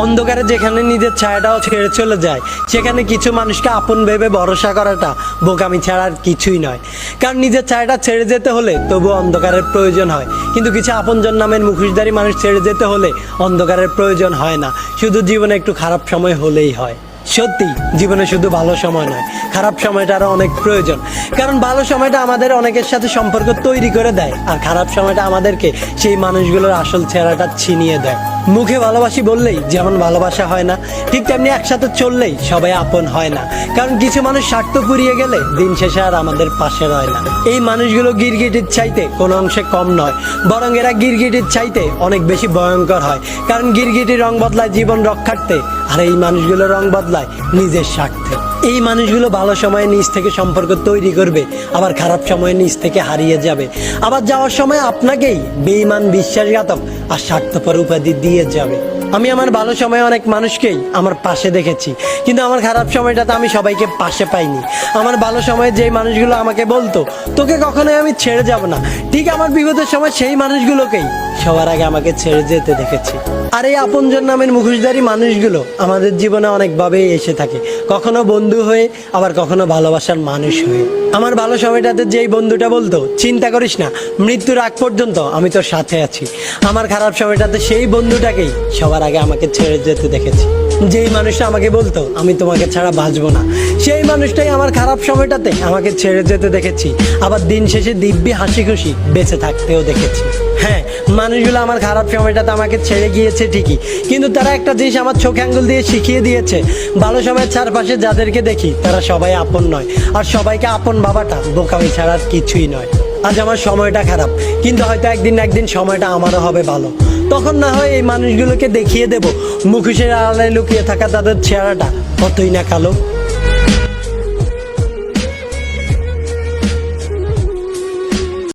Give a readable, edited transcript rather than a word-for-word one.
অন্ধকারে যেখানে নিজের ছায়াটাও ছেড়ে চলে যায়, সেখানে কিছু মানুষকে আপন ভেবে ভরসা করাটা বোকামি ছাড়া আর কিছুই নয়। কারণ নিজের ছায়াটা ছেড়ে যেতে হলে তবু অন্ধকারের প্রয়োজন হয়, কিন্তু কিছু আপনজন নামের মুখোশধারী মানুষ ছেড়ে যেতে হলে অন্ধকারের প্রয়োজন হয় না, শুধু জীবনে একটু খারাপ সময় হলেই হয়। সত্যি জীবনে শুধু ভালো সময় নয়, খারাপ সময়টারও অনেক প্রয়োজন। কারণ ভালো সময়টা আমাদের অনেকের সাথে সম্পর্ক তৈরি করে দেয়, আর খারাপ সময়টা আমাদেরকে সেই মানুষগুলোর আসল চেহারাটা ছিনিয়ে দেয়। মুখে ভালোবাসি বললেই যেমন ভালোবাসা হয় না, ঠিক তেমনি একসাথে চললেই সবাই আপন হয় না। কারণ কিছু মানুষ স্বার্থ ফুরিয়ে গেলে দিন শেষে আর আমাদের পাশে রয় না। এই মানুষগুলো গিরগিটির চাইতে কোনো অংশে কম নয়, বরং এরা গিরগিটির চাইতে অনেক বেশি ভয়ঙ্কর হয়। কারণ গিরগিটির রং বদলায় জীবন রক্ষার্থে, আর এই মানুষগুলো রং বদলায় নিজের স্বার্থে। এই মানুষগুলো ভালো সময়ে নিজ থেকে সম্পর্ক তৈরি করবে, আবার খারাপ সময়ে নিজ থেকে হারিয়ে যাবে, আবার যাওয়ার সময় আপনাকেই বেঈমান, বিশ্বাসঘাতক আর স্বার্থপর উপাধি দিয়ে যাবে। আমি আমার ভালো সময়ে অনেক মানুষকেই আমার পাশে দেখেছি, কিন্তু আমার খারাপ সময়টাতে আমি সবাইকে পাশে পাইনি। আমার ভালো সময়ে যেই মানুষগুলো আমাকে বলতো তোকে কখনোই আমি ছেড়ে যাব না, ঠিক আমার বিপদের সময় সেই মানুষগুলোকেই সবার আগে আমাকে ছেড়ে যেতে দেখেছি। আর এই আপনজন নামের মুখোশধারী মানুষগুলো আমাদের জীবনে অনেকভাবেই এসে থাকে, কখনো বন্ধু হয়ে, আবার কখনো ভালোবাসার মানুষ হয়ে। আমার ভালো সময়টাতে যেই বন্ধুটা বলতো চিন্তা করিস না, মৃত্যুর আগ পর্যন্ত আমি তোর সাথে আছি, আমার খারাপ সময়টাতে সেই বন্ধুটাকেই সবার আগে আমাকে ছেড়ে যেতে দেখেছি। যেই মানুষটা আমাকে বলতো আমি তোমাকে ছাড়া বাঁচবো না, সেই মানুষটাই আমার খারাপ সময়টাতে আমাকে ছেড়ে যেতে দেখেছি, আবার দিন শেষে দিব্যি হাসি খুশি বেঁচে থাকতেও দেখেছি। হ্যাঁ, মানুষগুলো আমার খারাপ সময়টাতে আমাকে ছেড়ে গিয়েছে ঠিকই, কিন্তু তারা একটা জিনিস আমার চোখে আঙ্গুল দিয়ে শিখিয়ে দিয়েছে, ভালো সময়ের চারপাশে যাদেরকে দেখি তারা সবাই আপন নয়, আর সবাইকে আপন ভাবাটা বোকামি ছাড়া আর কিছুই নয়। আজ আমার সময়টা খারাপ, কিন্তু হয়তো একদিন না একদিন সময়টা আমারও হবে ভালো, তখন না হয় এই মানুষগুলোকে দেখিয়ে দেব মুখোশের আড়ালে লুকিয়ে থাকা তাদের চেহারাটা কতই না কালো।